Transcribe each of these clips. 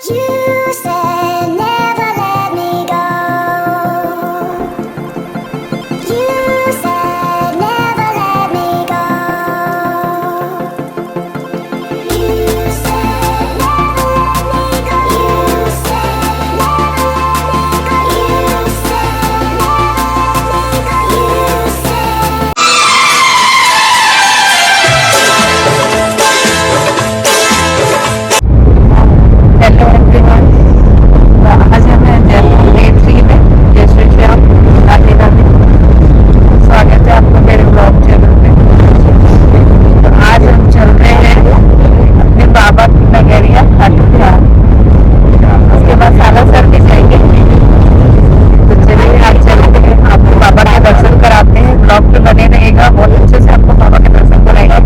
You said never let me go. You said never let me go. You said never let me go. You said never let me go. You said never let me go. You said. Hello everyone, आज हमें Jaipur A3 में जय श्री श्याम राधे राधे। स्वागत है आपका मेरे blog channel पे। तो आज हम चल रहे हैं अपने बाबा की नगरिया खाटू श्याम। उसके बाद सालासर भी जाएंगे। तो चलिए आज चलते हैं, आपको बाबा के दर्शन कराते हैं। ब्लॉग पे बने रहेगा, बहुत अच्छे से आपको बाबा के दर्शन कराएंगे।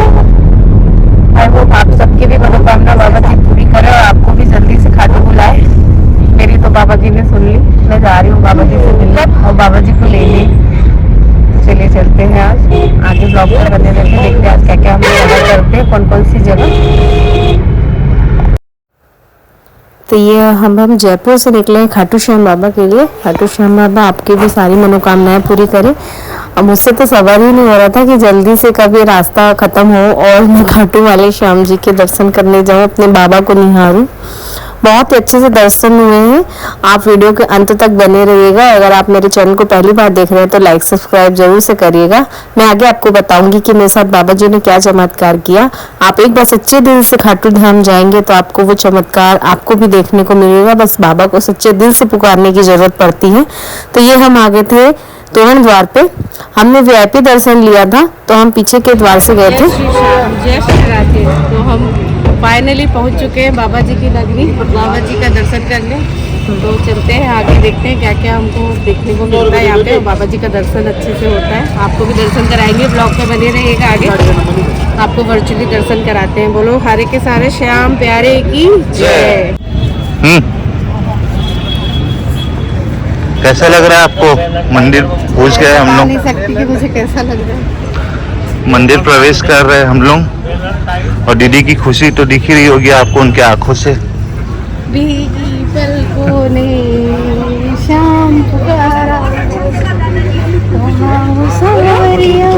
आई होप आप सबकी भी मनोकामना बाबा जी पूरी करे और आपको भी जल्दी से खाटू बुलाए। मेरी तो बाबा जी ने सुन ली, मैं जा रही हूँ बाबा जी से मिलने और बाबा जी को लेने। तो चलिए चलते हैं, आज आगे ब्लॉग पर बने रहते हैं। देखते हैं आज क्या क्या हम लोग करते हैं, कौन कौन सी जगह। तो ये हम जयपुर से निकले हैं खाटू श्याम बाबा के लिए। खाटू श्याम बाबा आपकी भी सारी मनोकामनाएं पूरी करें। अब मुझसे तो सवाल ही नहीं हो रहा था कि जल्दी से कब ये रास्ता ख़त्म हो और मैं खाटू वाले श्याम जी के दर्शन करने जाऊँ, अपने बाबा को निहारूं। बहुत ही अच्छे से दर्शन हुए हैं। आप वीडियो के अंत तक बने रहिएगा। अगर आप मेरे चैनल को पहली बार देख रहे हैं तो लाइक सब्सक्राइब जरूर से करिएगा। मैं आगे आपको बताऊंगी कि मेरे साथ बाबा जी ने क्या चमत्कार किया। आप एक बार सच्चे दिल से खाटू धाम जाएंगे तो आपको वो चमत्कार आपको भी देखने को मिलेगा। बस बाबा को सच्चे दिल से पुकारने की जरूरत पड़ती है। तो ये हम आगे थे तोरण द्वार पे, हमने वीआईपी दर्शन लिया था तो हम पीछे के द्वार से गए थे। जय श्री राधे। तो हम फाइनली पहुंच चुके हैं बाबा जी की नगरी, बाबा जी का दर्शन करने। तो चलते हैं आगे, देखते हैं क्या क्या हमको देखने को मिलता है यहाँ पे। और बाबा जी का दर्शन अच्छे से होता है, आपको भी दर्शन कराएंगे। ब्लॉग में बने रहिएगा, आगे आपको वर्चुअली दर्शन कराते हैं। बोलो हरे के सारे श्याम प्यारे की जय। कैसा लग रहा है आपको? मंदिर पहुंच गए हम बता लोग, नहीं सकती कि मुझे कैसा लग रहा है। मंदिर प्रवेश कर रहे हैं हम लोग। और दीदी की खुशी तो दिख ही रही होगी आपको उनके आंखों से। भीगी पलकों ने शाम पुकारा, कहाँ वो सावरिया,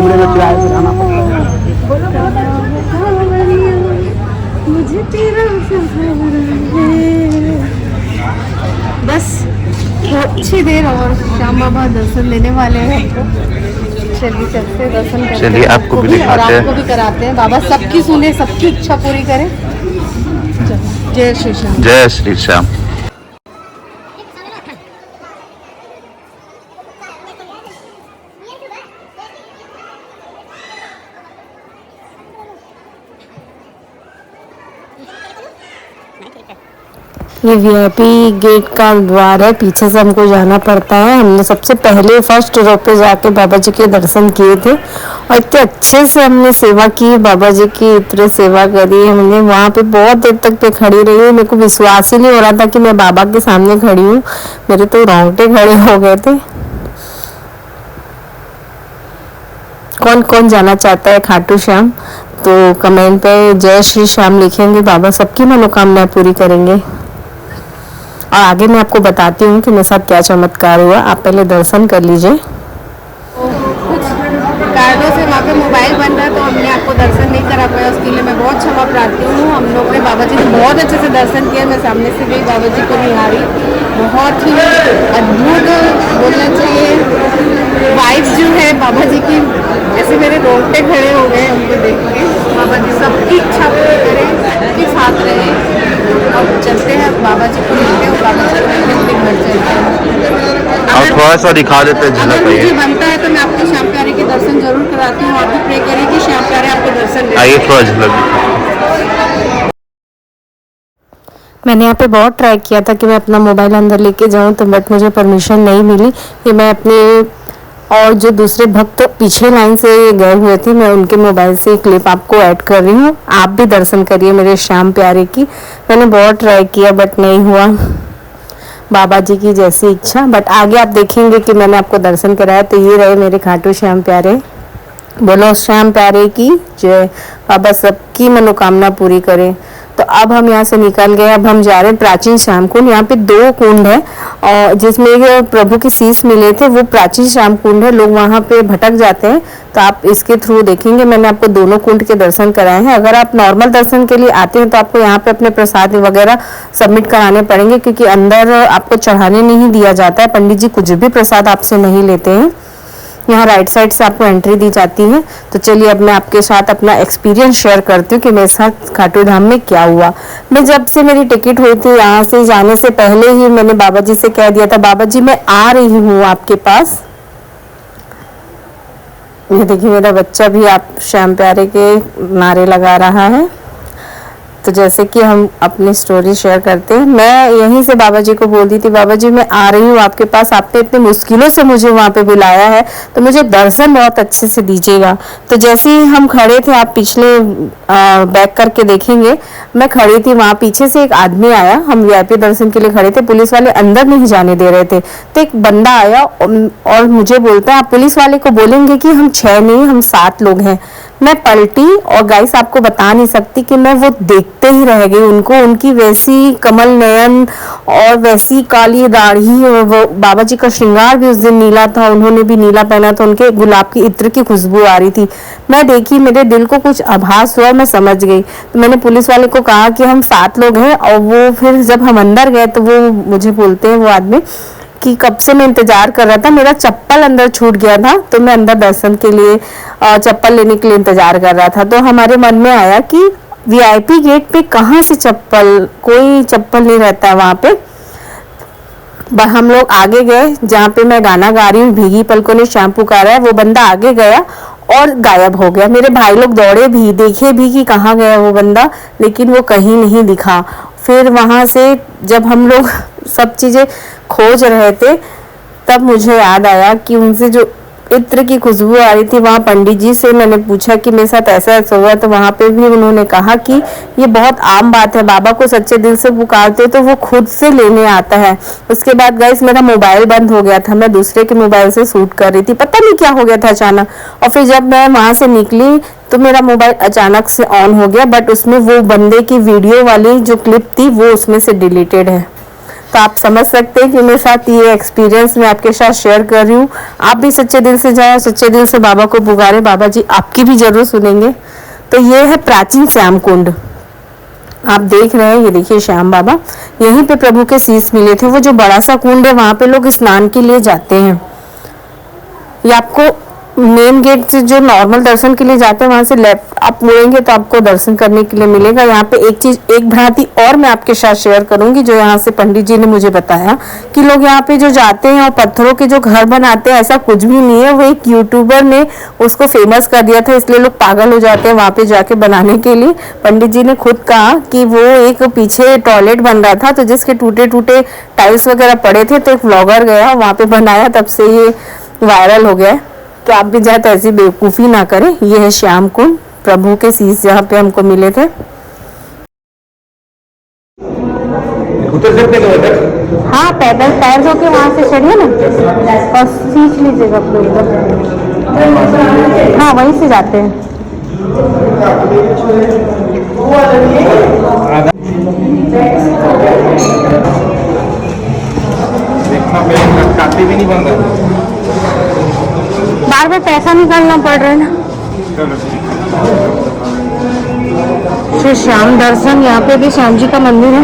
मुझे तेरा सहारा है। बस अच्छी देर और श्याम बाबा दर्शन देने वाले हैं हमको। चलिए चलते हैं, दर्शन करते हैं। चलिए आपको भी दिखाते हैं, आपको भी कराते हैं। बाबा सबकी सुने, सबकी इच्छा पूरी करें। जय श्री श्याम। जय श्री श्याम। ये वीआईपी गेट का द्वार है, पीछे से हमको जाना पड़ता है। हमने सबसे पहले फर्स्ट रो पे जाके बाबा जी के दर्शन किए थे और इतने अच्छे से हमने सेवा की, बाबा जी की इतनी सेवा करी। हमने वहाँ पे बहुत देर तक पे खड़ी रही हूँ। मेरे को विश्वास ही नहीं हो रहा था कि मैं बाबा के सामने खड़ी हूँ। मेरे तो रोंगटे खड़े हो गए थे। कौन कौन जाना चाहता है खाटू श्याम तो कमेंट पे जय श्री श्याम लिखेंगे। बाबा सबकी मनोकामनाएं पूरी करेंगे। और आगे मैं आपको बताती हूँ कि मेरे साथ क्या चमत्कार हुआ। आप पहले दर्शन कर लीजिए। कुछ कारणों से वहाँ पे मोबाइल बन रहा है तो हमने आपको दर्शन नहीं करा पाया, उसके लिए मैं बहुत क्षमा प्रार्थी हूँ। हम लोग ने बाबा जी ने बहुत अच्छे से दर्शन किया। मैं सामने से गई, बाबा जी को निहारी। बहुत ही अद्भुत बोलना चाहिए वाइब्स जो है बाबा जी की, जैसे मेरे रोंगटे खड़े हो गए उनको देख के। बाबा जी सबकी इच्छा पूरी करें, सबके साथ रहे। अब चलते हैं बाबा जी को मिलते हैं, बाबा जी को मिलते घर चलते हैं। और थोड़ा सा दिखा देते हैं, झलक अगर मुझे आइए। बनता है तो मैं आपको श्याम प्यारे के दर्शन जरूर कराती हूँ। आप भी प्रे करिए कि श्याम प्यारे आपको दर्शन दे। आइए थोड़ा झलक दिखाते। मैंने यहाँ पे बहुत ट्राई किया था कि मैं अपना मोबाइल अंदर लेके जाऊँ तो बट मुझे परमिशन नहीं मिली कि मैं अपने और जो दूसरे भक्त पिछले लाइन से गए हुए थे मैं उनके मोबाइल से क्लिप आपको ऐड कर रही हूँ। आप भी दर्शन करिए मेरे श्याम प्यारे की। मैंने बहुत ट्राई किया बट नहीं हुआ, बाबा जी की जैसी इच्छा। बट आगे आप देखेंगे कि मैंने आपको दर्शन कराया। तो ये रहे मेरे खाटू श्याम प्यारे। बोलो श्याम प्यारे की जय। बाबा सबकी मनोकामना पूरी करें। तो अब हम यहाँ से निकल गए, अब हम जा रहे हैं प्राचीन श्याम कुंड। यहाँ पे 2 कुंड है और जिसमें एक प्रभु के शीश मिले थे, वो प्राचीन श्याम कुंड है। लोग वहाँ पे भटक जाते हैं, तो आप इसके थ्रू देखेंगे। मैंने आपको दोनों कुंड के दर्शन कराए हैं। अगर आप नॉर्मल दर्शन के लिए आते हैं तो आपको यहाँ पे अपने प्रसाद वगैरह सबमिट कराने पड़ेंगे, क्योंकि अंदर आपको चढ़ाने नहीं दिया जाता है। पंडित जी कुछ भी प्रसाद आपसे नहीं लेते हैं। यहाँ राइट साइड से आपको एंट्री दी जाती है। तो चलिए अब मैं आपके साथ अपना एक्सपीरियंस शेयर करती हूँ कि मेरे साथ खाटू धाम में क्या हुआ। मैं जब से मेरी टिकट हुई थी, यहाँ से जाने से पहले ही मैंने बाबा जी से कह दिया था, बाबा जी मैं आ रही हूँ आपके पास। ये देखिए मेरा बच्चा भी आप श्याम प्यारे के नारे लगा रहा है। तो जैसे कि हम अपनी स्टोरी शेयर करते हैं, मैं यहीं से बाबा जी को बोलती थी, बाबा जी मैं आ रही हूँ आपके पास, आपने इतनी मुश्किलों से मुझे वहाँ पे बुलाया है, तो मुझे दर्शन बहुत अच्छे से दीजिएगा। तो जैसे ही हम खड़े थे, आप पिछले बैक करके देखेंगे, मैं खड़ी थी, वहाँ पीछे से एक आदमी आया। हम वीआईपी दर्शन के लिए खड़े थे, पुलिस वाले अंदर नहीं जाने दे रहे थे। तो एक बंदा आया और मुझे बोलता है, आप पुलिस वाले को बोलेंगे कि हम 6 नहीं, हम 7 लोग हैं। मैं पलटी और गाइस आपको बता नहीं सकती कि मैं वो देखते ही रह गई उनको। उनकी वैसी कमल नयन और वैसी काली दाढ़ी, और वो बाबा जी का श्रृंगार भी उस दिन नीला था, उन्होंने भी नीला पहना था, उनके गुलाब की इत्र की खुशबू आ रही थी। मैं देखी, मेरे दिल को कुछ आभास हुआ, मैं समझ गई। तो मैंने पुलिस वाले को कहा कि हम 7 लोग हैं। और वो फिर जब हम अंदर गए तो वो मुझे बोलते हैं, वो आदमी, कि कब से मैं इंतजार कर रहा था, मेरा चप्पल अंदर छूट गया था, तो मैं अंदर दर्शन के लिए चप्पल लेने के लिए इंतजार कर रहा था। तो हमारे मन में आया कि वीआईपी गेट पे कहाँ से चप्पल, कोई चप्पल नहीं रहता है वहाँ पे। हम लोग आगे गए, जहाँ पे मैं गाना गा रही हूँ, भीगी पलकों ने श्याम पुकारा है, वो बंदा आगे गया और गायब हो गया। मेरे भाई लोग दौड़े भी, देखे भी कि कहाँ गया वो बंदा, लेकिन वो कहीं नहीं दिखा। फिर वहाँ से जब हम लोग सब चीज़ें खोज रहे थे, तब मुझे याद आया कि उनसे जो इत्र की खुशबू आ रही थी, वहाँ पंडित जी से मैंने पूछा कि मेरे साथ ऐसा ऐसा हुआ। तो वहाँ पे भी उन्होंने कहा कि ये बहुत आम बात है, बाबा को सच्चे दिल से पुकारते तो वो खुद से लेने आता है। उसके बाद गाइस मेरा मोबाइल बंद हो गया था, मैं दूसरे के मोबाइल से शूट कर रही थी, पता नहीं क्या हो गया था अचानक। और फिर जब मैं वहाँ से निकली तो मेरा मोबाइल अचानक से ऑन हो गया, बट उसमें वो बंदे की वीडियो वाली जो क्लिप थी वो उसमें से डिलीटेड है। तो आप समझ सकते हैं कि मेरे साथ ये एक्सपीरियंस मैं आपके साथ शेयर कर रही हूँ। आप भी सच्चे दिल से जाएं, सच्चे दिल से बाबा को पुकारें, बाबा जी आपकी भी जरूर सुनेंगे। तो ये है प्राचीन श्याम कुंड, आप देख रहे हैं, ये देखिए श्याम बाबा, यहीं पे प्रभु के शीश मिले थे। वो जो बड़ा सा कुंड है, वहां पे लोग स्नान के लिए जाते हैं। ये आपको मेन गेट से जो नॉर्मल दर्शन के लिए जाते हैं, वहां से लेफ्ट आप मुड़ेंगे तो आपको दर्शन करने के लिए मिलेगा। यहाँ पे एक चीज, एक भ्रांति और मैं आपके साथ शेयर करूंगी, जो यहाँ से पंडित जी ने मुझे बताया कि लोग यहाँ पे जो जाते हैं और पत्थरों के जो घर बनाते हैं, ऐसा कुछ भी नहीं है। वो एक यूट्यूबर ने उसको फेमस कर दिया था, इसलिए लोग पागल हो जाते हैं वहां पे जाके बनाने के लिए। पंडित जी ने खुद कहा कि वो एक पीछे टॉयलेट बन रहा था, तो जिसके टूटे टूटे टाइल्स वगैरह पड़े थे, तो एक व्लॉगर गया वहां पे बनाया, तब से ये वायरल हो गया। तो आप भी जाए तो ऐसी बेवकूफ़ी ना करें। ये है श्याम कुंड, प्रभु के शीश जहाँ पे हमको मिले थे। उतर सकते हो इधर? हाँ, पैदल पैर धो के वहाँ से चढ़िए ना और सींच लीजिएगा अपने उधर। हाँ, वहीं से जाते हैं। देखना पड़ेगा, खाते भी नहीं बंद है। बार बार पैसा निकालना पड़ रहा है ना। श्री श्याम दर्शन, यहाँ पे भी श्याम जी का मंदिर है,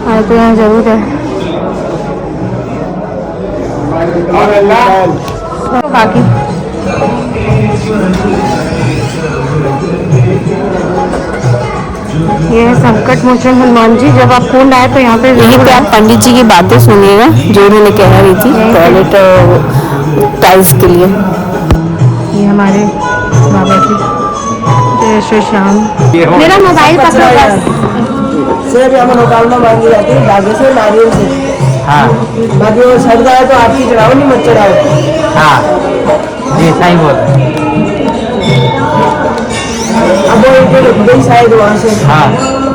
आए तो यहाँ जरूर है। तो बाकी ये है संकट मोचन हनुमान जी। जब आप कुंड आए तो यहाँ पे यहीं पे आप पंडित जी की बातें सुनिएगा, जो उन्होंने कह रही थी टॉयलेट टाइल्स के लिए। ये हमारे बाबा जी, जय श्री श्याम। मेरा मोबाइल पकड़ो बस। से भी हमें मनोकामना मांगी जाती है, धागे से, नारियल से। हाँ बाकी वो श्रद्धा है तो आपकी चढ़ाओ, नहीं मत चढ़ाओ। हाँ जी, सही बोल। अब वो ईंटें उठ गई शायद वहाँ से। हाँ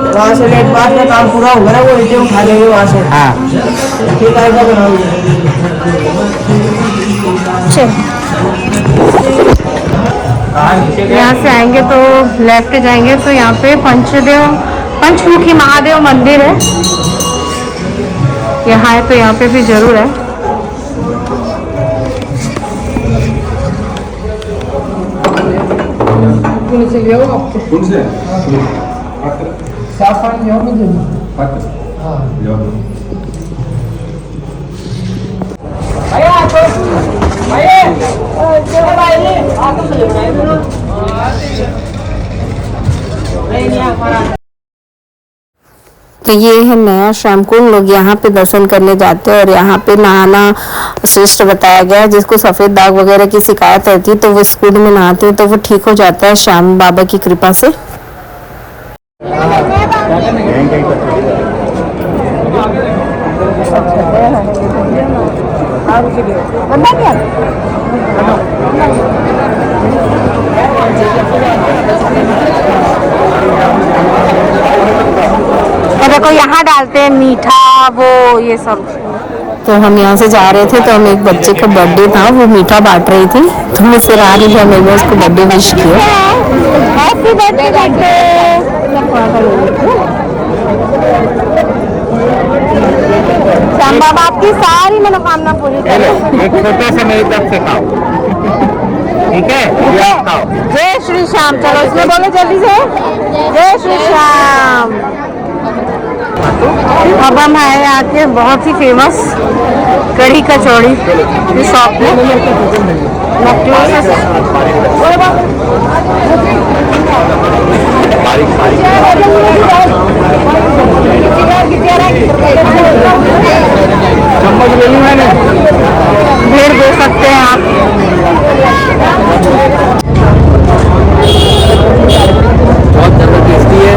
वहाँ से लेट बाद में काम पूरा होगा ना, वो ईंटें उठा लेंगे वहाँ से। हाँ ठीक आएगा बनाओगे। यहाँ से आएंगे तो लेफ्ट जाएंगे तो यहाँ पे पंचदेव पंचमुखी महादेव मंदिर है, यहाँ है तो यहाँ पे भी जरूर है। उनसे साफ पानी जाओ मुझे तो ये है नया श्याम कुंड। लोग यहाँ पे दर्शन करने जाते हैं और यहाँ पे नहाना श्रेष्ठ बताया गया है। जिसको सफेद दाग वगैरह की शिकायत रहती है तो वो इस कुंड में नहाते हैं तो वो ठीक हो जाता है श्याम बाबा की कृपा से। और देखो यहाँ डालते हैं मीठा वो ये सब। तो हम यहाँ से जा रहे थे तो हम एक बच्चे का बर्थडे था, वो मीठा बांट रही थी तो मैं फिर आ रही थी, मैंने उसको बर्थडे विश किया। Happy birthday. श्याम बाबा आपकी सारी मनोकामना पूरी करें। एक छोटे से मेरी तरफ से खाओ, ठीक है? ये आप खाओ। जय श्री श्याम। चलो इसमें बोलो जल्दी से, जय श्री श्याम। अब हम आए आके बहुत ही फेमस कढ़ी कचौड़ी की शॉप में। चम्मच ले ली मैंने। भीड़ देख सकते हैं आप। बहुत ज़्यादा टेस्टी है।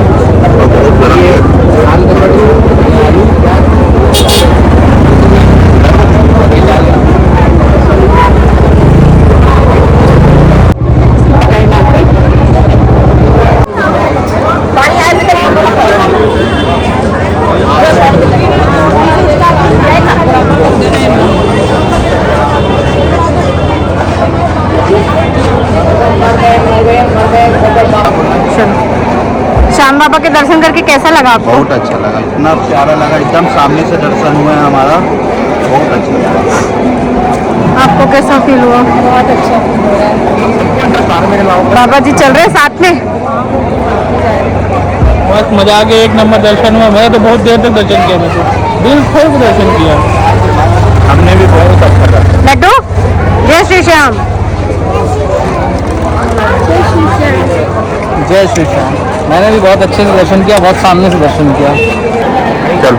श्याम बाबा के दर्शन करके कैसा लगा आपको? बहुत अच्छा लगा, इतना प्यारा लगा, एकदम सामने से दर्शन हुआ है हमारा, बहुत अच्छा लगा। आपको कैसा फील हुआ? बहुत अच्छा फील हो रहा है। बाबा जी चल रहे हैं साथ में। बहुत मजा आ गया, एक नंबर दर्शन हुआ। मैं तो बहुत देर तक दर्शन किया, मैं तो दिल खोल के दर्शन किया। हमने भी बहुत अच्छा लगा। लड्डू जय श्री श्याम। जय श्री श्याम। मैंने भी बहुत अच्छे से दर्शन किया, बहुत सामने से दर्शन किया। चल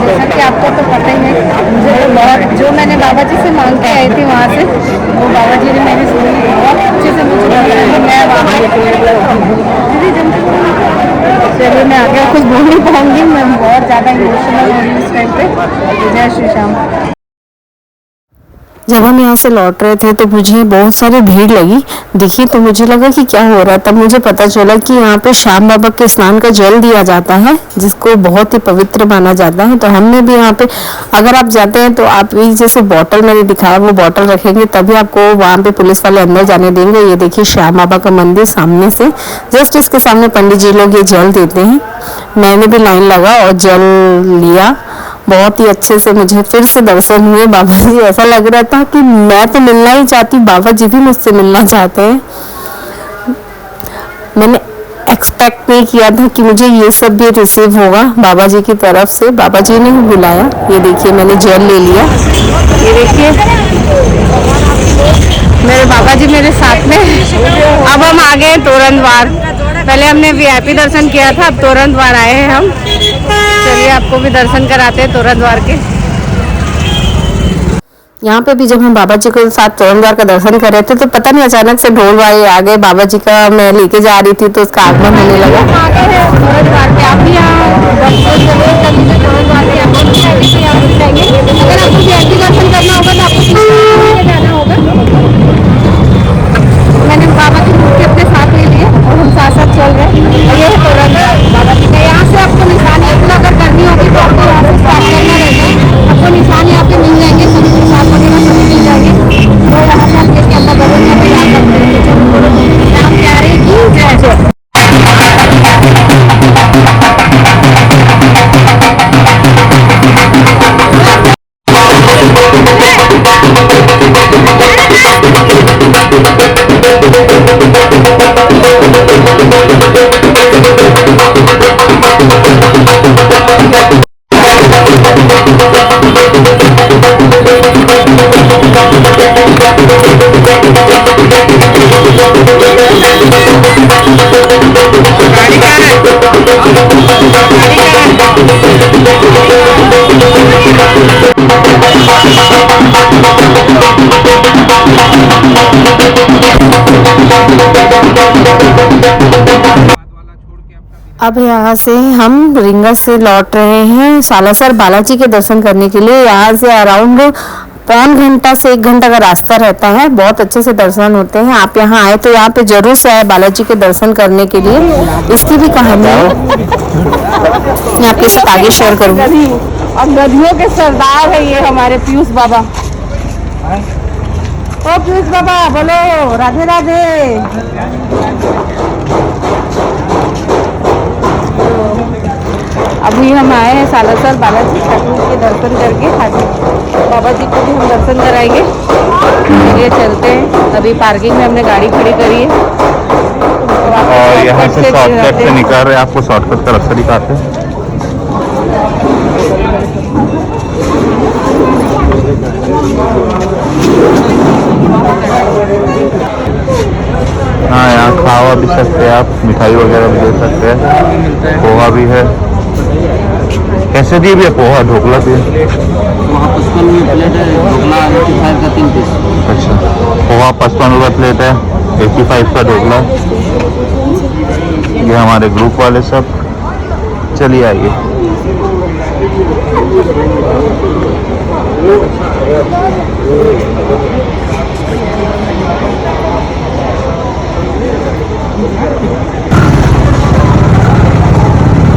जैसा कि आपको तो पता ही है, मुझे तो बहुत जो मैंने बाबा जी से मांग के आई थी वहाँ से, वो बाबा जी ने मेरी सुनी बहुत अच्छे से मुझे बताया। मैं वहाँ चलिए मैं आगे कुछ बोल नहीं पाऊँगी, मैं बहुत ज़्यादा इमोशनल हो रही हूँ इस टाइम पे। जय श्री श्याम। जब हम यहाँ से लौट रहे थे तो मुझे बहुत सारी भीड़ लगी दिखी, तो मुझे लगा कि क्या हो रहा है। तब मुझे पता चला कि यहाँ पे श्याम बाबा के स्नान का जल दिया जाता है, जिसको बहुत ही पवित्र माना जाता है। तो हमने भी यहाँ पे, अगर आप जाते हैं तो आप भी जैसे बॉटल मैंने दिखाया वो बॉटल रखेंगे तभी आपको वहाँ पे पुलिस वाले अंदर जाने देंगे। ये देखिए श्याम बाबा का मंदिर सामने से, जस्ट इसके सामने पंडित जी लोग ये जल देते हैं। मैंने भी लाइन लगा और जल लिया। बहुत ही अच्छे से मुझे फिर से दर्शन हुए बाबा जी। ऐसा लग रहा था कि मैं तो मिलना ही चाहती, बाबा जी भी मुझसे मिलना चाहते हैं। मैंने एक्सपेक्ट नहीं किया था कि मुझे ये सब भी रिसीव होगा बाबा जी की तरफ से। बाबा जी ने ही बुलाया। ये देखिए मैंने जेल ले लिया। ये देखिए मेरे बाबा जी मेरे साथ में। अब हम आ गए तोरण द्वार। पहले हमने वीआईपी दर्शन किया था, अब तोरण द्वार आए हैं हम। चलिए आपको भी दर्शन कराते हैं तोरण द्वार के। यहाँ पे भी जब हम बाबा जी के साथ तोरण द्वार का दर्शन कर रहे थे तो पता नहीं अचानक से ढोल वाले आ गए। बाबा जी का मैं लेके जा रही थी तो उसका आगमन होने लगा। तोरण द्वार पे आप भी अगर आपको वीआईपी दर्शन करना होगा तो आपको जाना होगा। मैंने बाबा की मूर्ति अपने साथ ले ली और हम साथ साथ चल रहे हैं। ये है तोरण बाबा जी का। यहाँ से आपको निशान यात्रा अगर करनी होगी तो आपको यहाँ से स्टार्ट करना रहता है। आपको निशान यहाँ पे मिल जाएंगे, सभी निशान वगैरह सभी मिल जाएंगे। तो यहाँ से आप लेके अंदर बढ़ेंगे तो यहाँ पर राम प्यारे की जय। अब यहाँ से हम रिंगस से लौट रहे हैं सालासर बालाजी के दर्शन करने के लिए। यहाँ से अराउंड पौन घंटा से 1 घंटा का रास्ता रहता है। बहुत अच्छे से दर्शन होते हैं। आप यहाँ आए तो यहाँ पे जरूर से आए बालाजी के दर्शन करने के लिए। इसकी भी कहानी है, मैं आपके साथ आगे शेयर करूँगी। अब नदियों के सरदार है ये हमारे पीयूष बाबा। ओ पीयूष बाबा बोलो राधे राधे। अभी हम आए हैं सालासर बालाजी ठाकुर के दर्शन करके, ठाकुर बाबा जी को भी हम दर्शन कराएंगे। चलिए चलते हैं। अभी पार्किंग में हमने गाड़ी खड़ी करी है और यहाँ से शॉर्टकट से निकाल रहे हैं, आपको शॉर्टकट का रास्ता दिखाते हैं। हाँ, यहाँ खावा भी सकते हैं आप, मिठाई वगैरह भी ले सकते हैं, पोहा भी है। कैसे दिए भी है पोहा? ढोकला भी है। वहाँ 55 प्लेट है, ढोकला 85 का 3 पीस। अच्छा, पोहा 55 रुपये प्लेट है, 85 का ढोकला। ये हमारे ग्रुप वाले सब। चलिए आइए।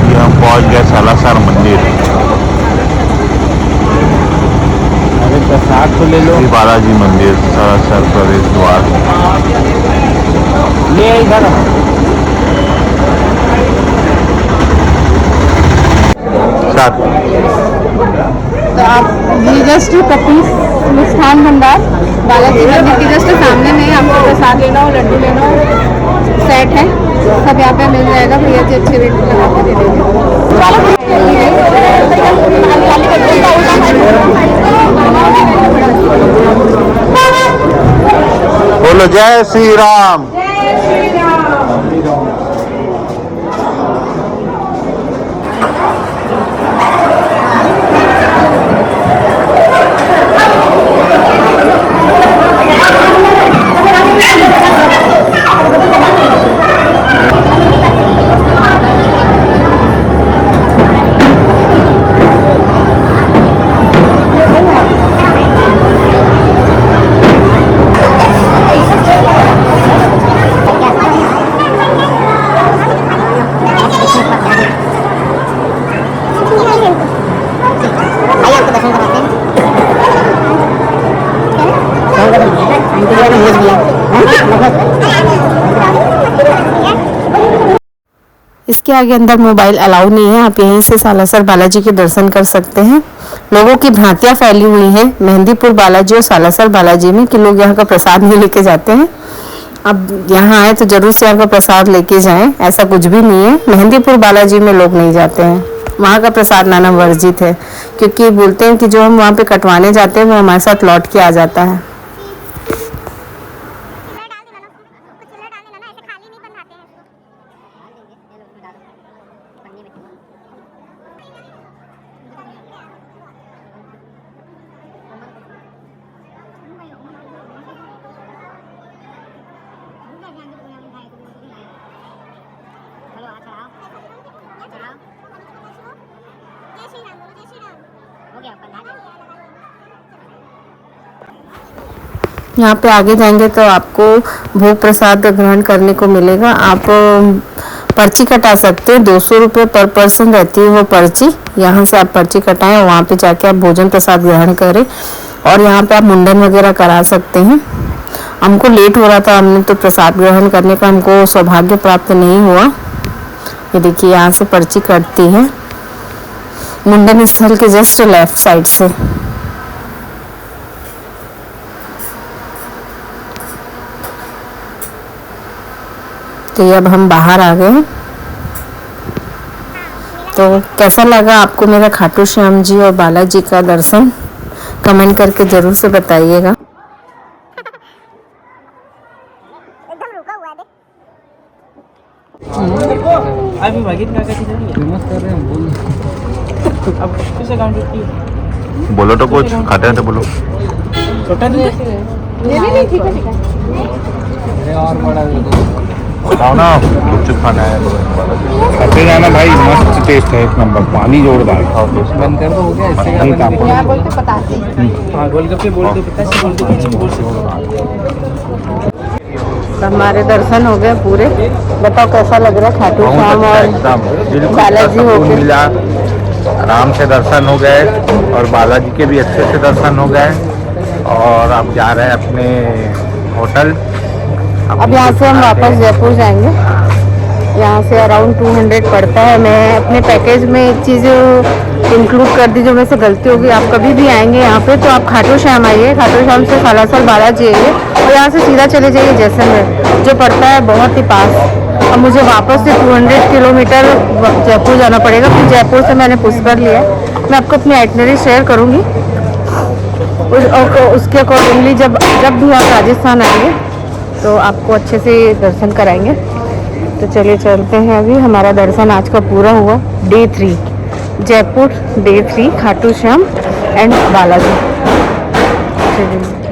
ये हम पहुंच गए सालासर मंदिर। अरे प्रसाद तो ले लो। श्री बालाजी मंदिर सालासर प्रवेश द्वार। ले इधर। तो आप ये जस्ट कपीस मिष्ठान भंडार बालाजी मंदिर के जस्ट सामने में आपको प्रसाद लेना हो, लड्डू लेना हो, सेट है सब यहाँ पे मिल जाएगा। भैया जी अच्छे रेट पे लगा के दे देंगे। बोलो जय श्री राम। इसके आगे अंदर मोबाइल अलाउ नहीं है। आप यहीं से सालासर बालाजी के दर्शन कर सकते हैं। लोगों की भ्रांतियां फैली हुई हैं मेहंदीपुर बालाजी और सालासर बालाजी में कि लोग यहाँ का प्रसाद नहीं लेके जाते हैं। अब यहाँ आए तो जरूर से यहाँ का प्रसाद लेके जाएं, ऐसा कुछ भी नहीं है। मेहंदीपुर बालाजी में लोग नहीं जाते हैं, वहाँ का प्रसाद लाना वर्जित है, क्योंकि बोलते हैं कि जो हम वहाँ पे कटवाने जाते हैं वो हमारे साथ लौट के आ जाता है। यहाँ पे आगे जाएंगे तो आपको भोग प्रसाद ग्रहण करने को मिलेगा। आप पर्ची कटा सकते हैं, 200 रुपये पर पर्सन रहती है वो पर्ची। यहाँ से आप पर्ची कटाएं और वहाँ पे जाके आप भोजन प्रसाद ग्रहण करें। और यहाँ पे आप मुंडन वगैरह करा सकते हैं। हमको लेट हो रहा था, हमने तो प्रसाद ग्रहण करने का हमको सौभाग्य प्राप्त नहीं हुआ। ये देखिए यहाँ से पर्ची कटती है मुंडन स्थल के जस्ट लेफ्ट साइड से। तो ये अब हम बाहर आ गए। तो कैसा लगा आपको मेरा खाटू श्याम जी और बालाजी का दर्शन? कमेंट करके ज़रूर से बताइएगा। अभी भागित का फेमस कर रहे हैं बोल। अब किस अकाउंट 50 बोलो तो कुछ खाते हैं तो बोलो। छोटा दे नहीं ठीक है। और बड़ा दे बताओ ना, गुपचुप खाना है खाते जाना भाई, मस्त टेस्ट है, एक नंबर, पानी जोरदार। बंद कर दो, हो गया इससे नहीं काम क्या बोलते पता नहीं। हाँ गोलगप्पे बोल दो, 50 बोल दो, कुछ भी बोल सकते तो हमारे दर्शन हो गए पूरे। बताओ कैसा लग रहा है खाटू बहुत श्याम अच्छा, और एकदम बिल्कुल बालाजी सुकून होके? मिला, आराम से दर्शन हो गए और बालाजी के भी अच्छे से दर्शन हो गए। और अब जा रहे हैं अपने होटल। अब यहाँ से हम वापस जयपुर जाएंगे। यहाँ से अराउंड 200 पड़ता है। मैं अपने पैकेज में एक चीज़ इंक्लूड कर दी जो मेरे से गलती होगी। आप कभी भी आएंगे यहाँ पे तो आप खाटू श्याम आइए, खाटू श्याम से सालासर बालाजी आइए और यहाँ से सीधा चले जाइए जैसलमेर, जो पड़ता है बहुत ही पास। अब मुझे वापस से 200 किलोमीटर जयपुर जाना पड़ेगा। फिर जयपुर से मैंने पुष्कर लिया। मैं आपको अपनी आइटनरी शेयर करूँगी, उसके अकॉर्डिंगली जब भी आप राजस्थान आएंगे तो आपको अच्छे से दर्शन कराएंगे। तो चलिए चलते हैं। अभी हमारा दर्शन आज का पूरा हुआ। Day 3 Jaipur, day 3 Khatu Shyam and Balaji. चलिए।